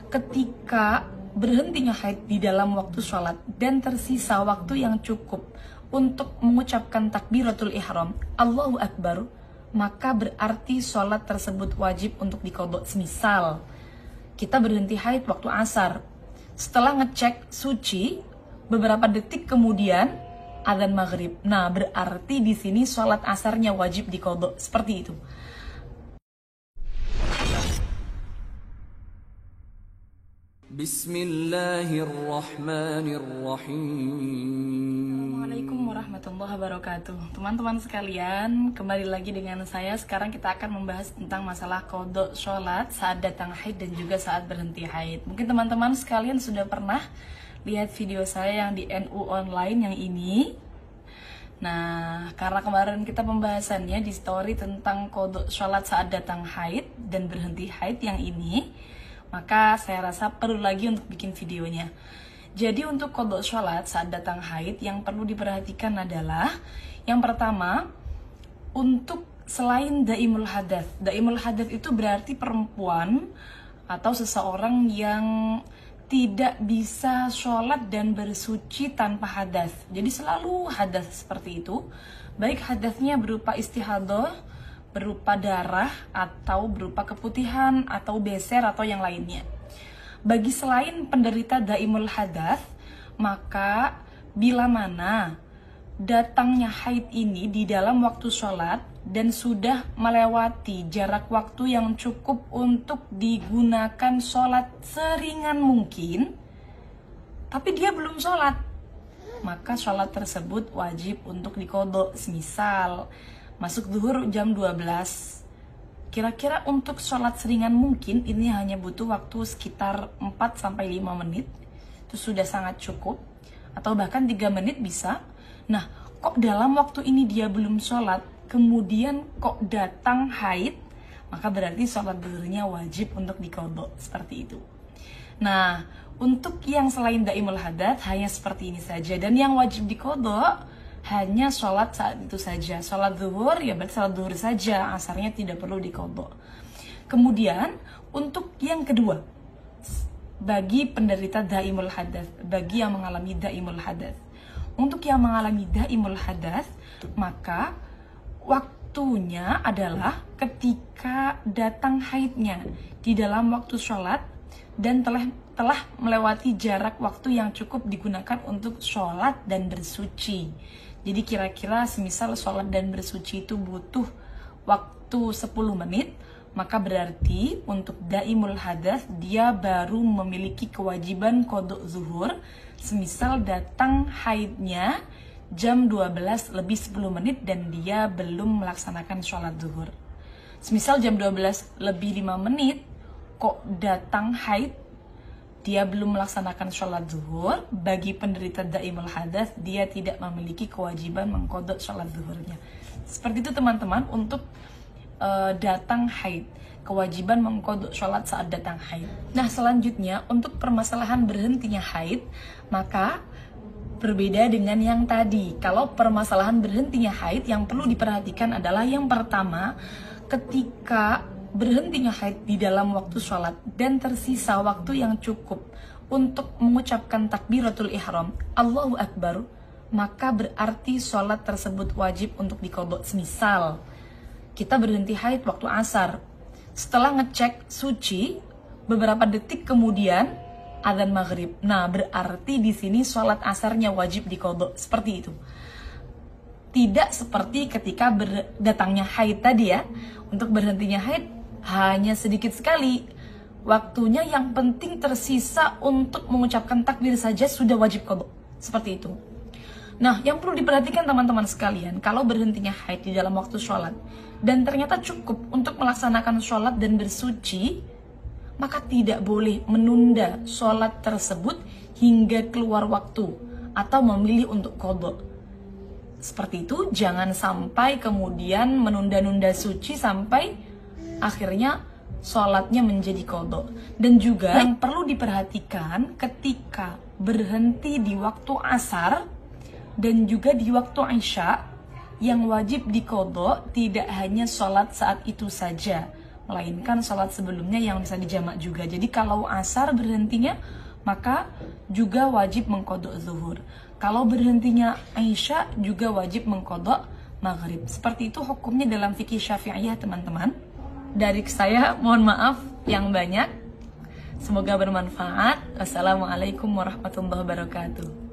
ketika berhentinya haid di dalam waktu sholat dan tersisa waktu yang cukup untuk mengucapkan takbiratul ihram, Allahu Akbar, maka berarti sholat tersebut wajib untuk diqadha. Semisal kita berhenti haid waktu asar, setelah ngecek suci, beberapa detik kemudian adzan maghrib. Nah, berarti di sini sholat asarnya wajib diqadha. Seperti itu. Bismillahirrahmanirrahim. Assalamualaikum warahmatullahi wabarakatuh. Teman-teman sekalian, kembali lagi dengan saya. Sekarang kita akan membahas tentang masalah qadha sholat saat datang haid dan juga saat berhenti haid. Mungkin teman-teman sekalian sudah pernah lihat video saya yang di NU online yang ini. Nah, karena kemarin kita pembahasannya di story tentang qadha sholat saat datang haid dan berhenti haid yang ini, maka saya rasa perlu lagi untuk bikin videonya. Jadi untuk qadha sholat saat datang haid yang perlu diperhatikan adalah yang pertama, untuk selain daimul hadas. Daimul hadas itu berarti perempuan atau seseorang yang tidak bisa sholat dan bersuci tanpa hadas. Jadi selalu hadas seperti itu. Baik hadasnya berupa istihadah, berupa darah, atau berupa keputihan, atau beser, atau yang lainnya. Bagi selain penderita daimul hadas, maka bila mana datangnya haid ini di dalam waktu sholat dan sudah melewati jarak waktu yang cukup untuk digunakan sholat seringan mungkin, tapi dia belum sholat, maka sholat tersebut wajib untuk diqadha. Semisal masuk zuhur jam 12, kira-kira untuk sholat seringan mungkin ini hanya butuh waktu sekitar 4-5 menit, itu sudah sangat cukup, atau bahkan 3 menit bisa. Nah, kok dalam waktu ini dia belum sholat, kemudian kok datang haid, maka berarti sholat zuhurnya wajib untuk diqadha, seperti itu. Nah, untuk yang selain daimul hadas hanya seperti ini saja, dan yang wajib diqadha hanya sholat saat itu saja. Sholat zuhur ya berarti sholat zuhur saja, asarnya tidak perlu diqadha. Kemudian untuk yang kedua, bagi penderita daimul hadas, bagi yang mengalami daimul hadas, untuk yang mengalami daimul hadas, maka waktunya adalah ketika datang haidnya di dalam waktu sholat dan telah melewati jarak waktu yang cukup digunakan untuk sholat dan bersuci. Jadi kira-kira semisal sholat dan bersuci itu butuh waktu 10 menit, maka berarti untuk daimul hadas dia baru memiliki kewajiban qadha zuhur, semisal datang haidnya jam 12 lebih 10 menit dan dia belum melaksanakan sholat zuhur. Semisal jam 12 lebih 5 menit kok datang haid, dia belum melaksanakan sholat zuhur, bagi penderita daimul hadas dia tidak memiliki kewajiban mengqadha sholat zuhurnya. Seperti itu teman-teman untuk datang haid, kewajiban mengqadha sholat saat datang haid. Nah, selanjutnya untuk permasalahan berhentinya haid, maka berbeda dengan yang tadi. Kalau permasalahan berhentinya haid, yang perlu diperhatikan adalah yang pertama, ketika berhentinya haid di dalam waktu sholat dan tersisa waktu yang cukup untuk mengucapkan takbiratul ihram, Allahu Akbar, maka berarti sholat tersebut wajib untuk diqadha. Semisal kita berhenti haid waktu asar, setelah ngecek suci, beberapa detik kemudian adzan maghrib. Nah, berarti di sini sholat asarnya wajib diqadha. Seperti itu. Tidak seperti ketika datangnya haid tadi ya. Untuk berhentinya haid hanya sedikit sekali. Waktunya yang penting tersisa untuk mengucapkan takbir saja sudah wajib qadha. Seperti itu. Nah, yang perlu diperhatikan teman-teman sekalian, kalau berhentinya haid di dalam waktu sholat dan ternyata cukup untuk melaksanakan sholat dan bersuci, maka tidak boleh menunda sholat tersebut hingga keluar waktu atau memilih untuk qadha. Seperti itu, jangan sampai kemudian menunda-nunda suci sampai akhirnya sholatnya menjadi qadha. Dan juga yang perlu diperhatikan ketika berhenti di waktu asar dan juga di waktu isya, yang wajib diqadha tidak hanya sholat saat itu saja, melainkan sholat sebelumnya yang bisa dijamak juga. Jadi kalau asar berhentinya, maka juga wajib mengkodok zuhur. Kalau berhentinya Isya, juga wajib mengkodok maghrib. Seperti itu hukumnya dalam fikih Syafi'iyah, teman-teman. Dari saya, mohon maaf yang banyak. Semoga bermanfaat. Wassalamualaikum warahmatullahi wabarakatuh.